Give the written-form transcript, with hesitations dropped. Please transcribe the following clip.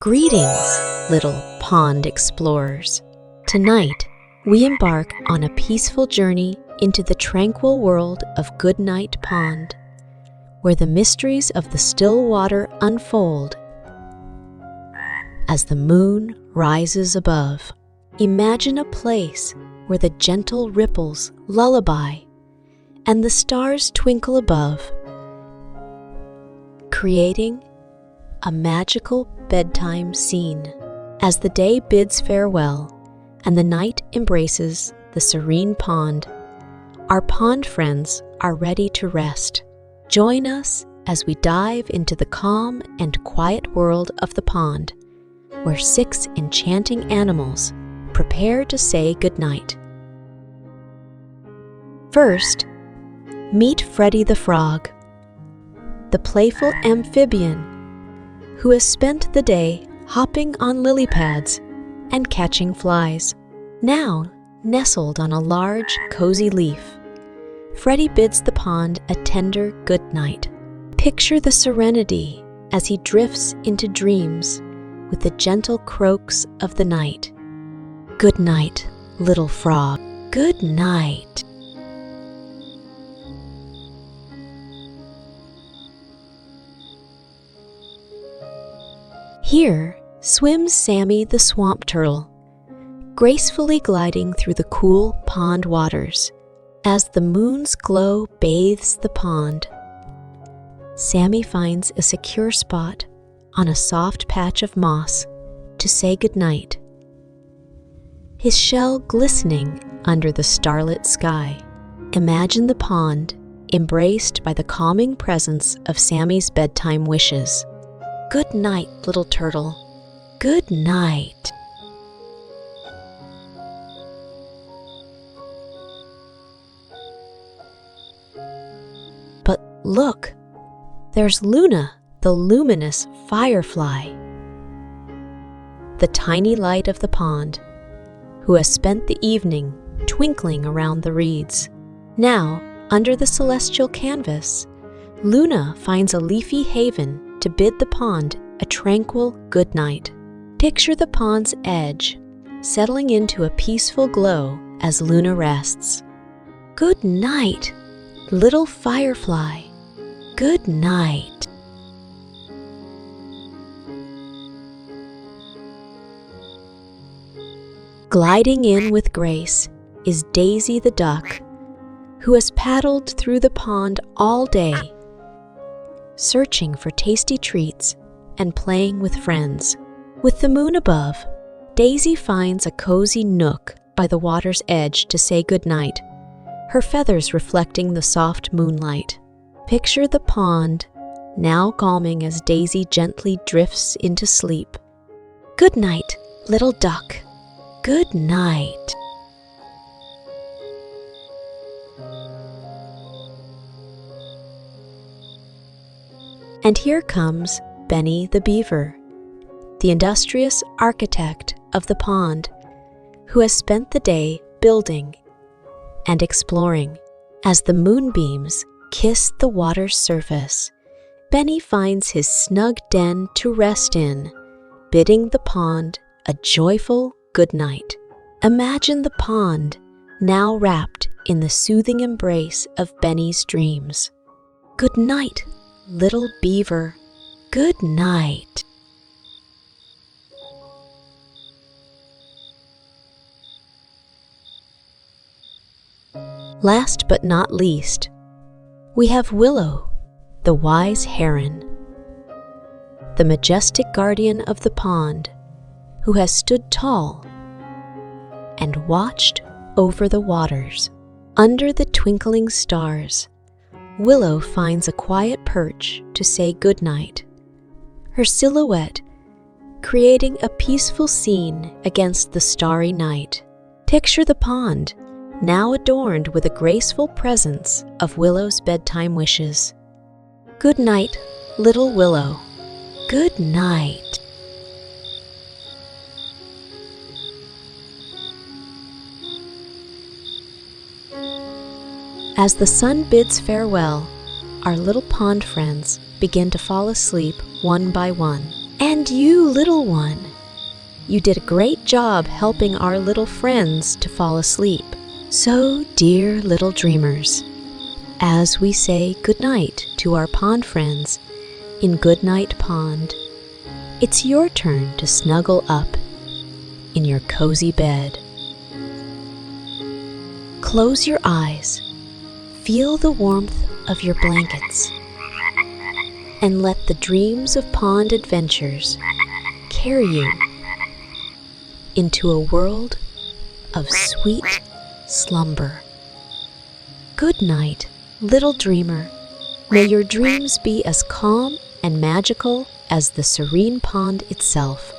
Greetings, little pond explorers. Tonight, we embark on a peaceful journey into the tranquil world of Goodnight Pond, where the mysteries of the still water unfold as the moon rises above. Imagine a place where the gentle ripples lullaby and the stars twinkle above, creating a magical bedtime scene. As the day bids farewell and the night embraces the serene pond, our pond friends are ready to rest. Join us as we dive into the calm and quiet world of the pond, where 6 enchanting animals prepare to say goodnight. First, meet Freddie the Frog, the playful amphibian who has spent the day hopping on lily pads and catching flies. Now, nestled on a large, cozy leaf, Freddie bids the pond a tender good night. Picture the serenity as he drifts into dreams with the gentle croaks of the night. Good night, little frog. Good night. Here swims Sammy the swamp turtle, gracefully gliding through the cool pond waters. As the moon's glow bathes the pond, Sammy finds a secure spot on a soft patch of moss to say goodnight, his shell glistening under the starlit sky. Imagine the pond embraced by the calming presence of Sammy's bedtime wishes. Good night, little turtle. Good night. But look, there's Luna, the luminous firefly, the tiny light of the pond, who has spent the evening twinkling around the reeds. Now, under the celestial canvas, Luna finds a leafy haven to bid the pond a tranquil good night. Picture the pond's edge settling into a peaceful glow as Luna rests. Good night, little firefly. Good night. Gliding in with grace is Daisy the duck, who has paddled through the pond all day, searching for tasty treats and playing with friends. With the moon above, Daisy finds a cozy nook by the water's edge to say goodnight, her feathers reflecting the soft moonlight. Picture the pond, now calming as Daisy gently drifts into sleep. Good night, little duck. Good night. And here comes Benny the beaver, the industrious architect of the pond, who has spent the day building and exploring. As the moonbeams kiss the water's surface, Benny finds his snug den to rest in, bidding the pond a joyful good night. Imagine the pond now wrapped in the soothing embrace of Benny's dreams. Good night, little beaver. Good night. Last but not least, we have Willow, the wise heron, the majestic guardian of the pond, who has stood tall and watched over the waters. Under the twinkling stars, Willow finds a quiet perch to say goodnight, her silhouette creating a peaceful scene against the starry night. Picture the pond, now adorned with a graceful presence of Willow's bedtime wishes. Good night, little Willow. Good night. As the sun bids farewell, our little pond friends begin to fall asleep one by one. And you, little one, you did a great job helping our little friends to fall asleep. So, dear little dreamers, as we say goodnight to our pond friends in Goodnight Pond, it's your turn to snuggle up in your cozy bed. Close your eyes, feel the warmth of your blankets, and let the dreams of pond adventures carry you into a world of sweet slumber. Good night, little dreamer. May your dreams be as calm and magical as the serene pond itself.